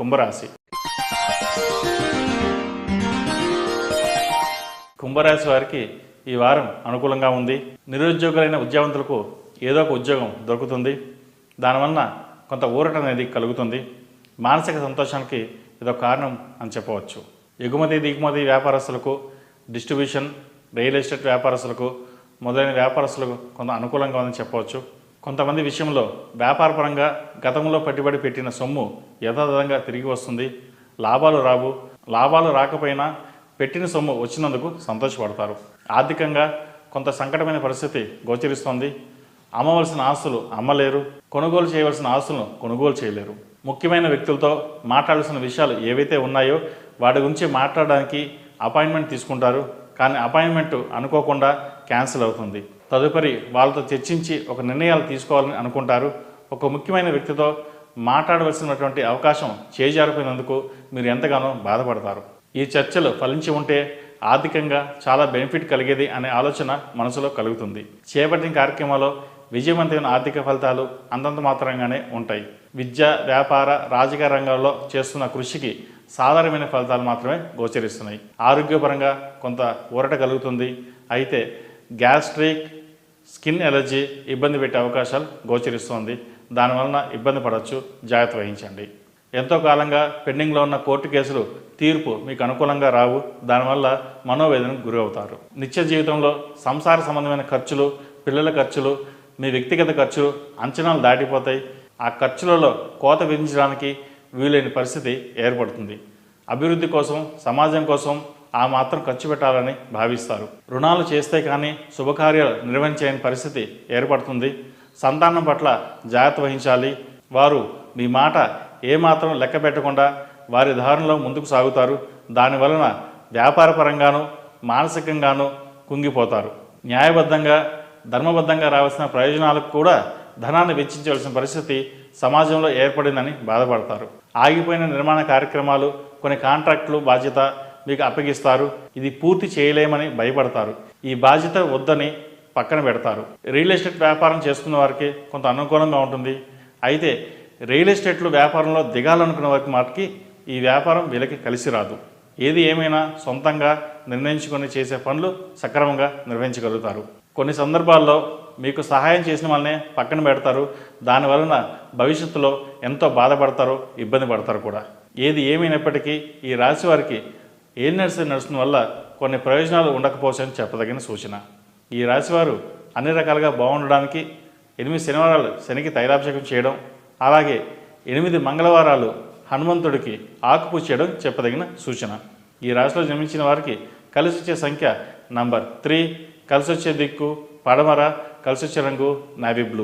కుంభరాశి. కుంభరాశి వారికి ఈ వారం అనుకూలంగా ఉంది. నిరుద్యోగులైన విద్యావంతులకు ఏదో ఒక ఉద్యోగం దొరుకుతుంది. దానివలన కొంత ఊరట అనేది కలుగుతుంది. మానసిక సంతోషానికి ఇదొక కారణం అని చెప్పవచ్చు. ఎగుమతి దిగుమతి వ్యాపారస్తులకు, డిస్ట్రిబ్యూషన్, రియల్ ఎస్టేట్ వ్యాపారస్తులకు మొదలైన వ్యాపారస్తులకు కొంత అనుకూలంగా ఉందని చెప్పవచ్చు. కొంతమంది విషయంలో వ్యాపారపరంగా గతంలో పెట్టుబడి పెట్టిన సొమ్ము యథాతథంగా తిరిగి వస్తుంది. లాభాలు రావు. లాభాలు రాకపోయినా పెట్టిన సొమ్ము వచ్చినందుకు సంతోషపడతారు. ఆర్థికంగా కొంత సంకటమైన పరిస్థితి గోచరిస్తోంది. అమ్మవలసిన ఆస్తులు అమ్మలేరు. కొనుగోలు చేయవలసిన ఆస్తులను కొనుగోలు చేయలేరు. ముఖ్యమైన వ్యక్తులతో మాట్లాడాల్సిన విషయాలు ఏవైతే ఉన్నాయో వాటి గురించి మాట్లాడడానికి అపాయింట్మెంట్ తీసుకుంటారు. కానీ అపాయింట్మెంట్ అనుకోకుండా క్యాన్సిల్ అవుతుంది. తదుపరి వాళ్ళతో చర్చించి ఒక నిర్ణయాలు తీసుకోవాలని అనుకుంటారు. ఒక ముఖ్యమైన వ్యక్తితో మాట్లాడవలసినటువంటి అవకాశం చేజారిపోయినందుకు మీరు ఎంతగానో బాధపడతారు. ఈ చర్చలు ఫలించి ఉంటే ఆర్థికంగా చాలా బెనిఫిట్ కలిగేది అనే ఆలోచన మనసులో కలుగుతుంది. చేపట్టిన కార్యక్రమాల్లో విజయవంతమైన ఆర్థిక ఫలితాలు అంతంత మాత్రంగానే ఉంటాయి. విద్య, వ్యాపార, రాజకీయ రంగాల్లో చేస్తున్న కృషికి సాధారణమైన ఫలితాలు మాత్రమే గోచరిస్తున్నాయి. ఆరోగ్యపరంగా కొంత ఊరట కలుగుతుంది. అయితే గ్యాస్ట్రిక్, స్కిన్ ఎలర్జీ ఇబ్బంది పెట్టే అవకాశాలు గోచరిస్తోంది. దానివలన ఇబ్బంది పడవచ్చు. జాగ్రత్త వహించండి. ఎంతో కాలంగా పెండింగ్లో ఉన్న కోర్టు కేసులు తీర్పు మీకు అనుకూలంగా రావు. దానివల్ల మనోవేదనకు గురి అవుతారు. నిత్య జీవితంలో సంసార సంబంధమైన ఖర్చులు, పిల్లల ఖర్చులు, మీ వ్యక్తిగత ఖర్చులు అంచనాలు దాటిపోతాయి. ఆ ఖర్చులలో కోత విధించడానికి వీలైన పరిస్థితి ఏర్పడుతుంది. అభివృద్ధి కోసం, సమాజం కోసం ఆ మాత్రం ఖర్చు పెట్టాలని భావిస్తారు. రుణాలు చేస్తే కానీ శుభకార్యాలు నిర్వహించలేని పరిస్థితి ఏర్పడుతుంది. సంతానం పట్ల జాగ్రత్త వహించాలి. వారు మీ మాట ఏమాత్రం లెక్క పెట్టకుండా వారి దారిలో ముందుకు సాగుతారు. దానివలన వ్యాపారపరంగానూ మానసికంగానూ కుంగిపోతారు. న్యాయబద్ధంగా, ధర్మబద్ధంగా రావాల్సిన ప్రయోజనాలకు కూడా ధనాన్ని వెచ్చించవలసిన పరిస్థితి సమాజంలో ఏర్పడిందని బాధపడతారు. ఆగిపోయిన నిర్మాణ కార్యక్రమాలు, కొన్ని కాంట్రాక్టులు బాధ్యత మీకు అప్పగిస్తారు. ఇది పూర్తి చేయలేమని భయపడతారు. ఈ బాధ్యత వద్దని పక్కన పెడతారు. రియల్ ఎస్టేట్ వ్యాపారం చేసుకున్న వారికి కొంత అనుకూలంగా ఉంటుంది. అయితే రియల్ ఎస్టేట్లు వ్యాపారంలో దిగాలనుకున్న వారికి మాటికి ఈ వ్యాపారం వీళ్ళకి కలిసి రాదు. ఏది ఏమైనా సొంతంగా నిర్ణయించుకొని చేసే పనులు సక్రమంగా నిర్వహించగలుగుతారు. కొన్ని సందర్భాల్లో మీకు సహాయం చేసిన వాళ్ళనే పక్కన పెడతారు. దానివలన భవిష్యత్తులో ఎంతో బాధపడతారు, ఇబ్బంది పడతారు కూడా. ఏది ఏమైనప్పటికీ ఈ రాశి వారికి ఏం నడుస్తున్న వల్ల కొన్ని ప్రయోజనాలు ఉండకపోవచ్చని చెప్పదగిన సూచన. ఈ రాశివారు అన్ని రకాలుగా బాగుండడానికి 8 శనివారాలు శనికి తైలాభిషేకం చేయడం, అలాగే 8 మంగళవారాలు హనుమంతుడికి ఆకుపూజ చేయడం చెప్పదగిన సూచన. ఈ రాశిలో జన్మించిన వారికి కలిసి వచ్చే సంఖ్య నంబర్ 3, కలిసి వచ్చే దిక్కు పడమర, కలిసి వచ్చే రంగు నావీ బ్లూ.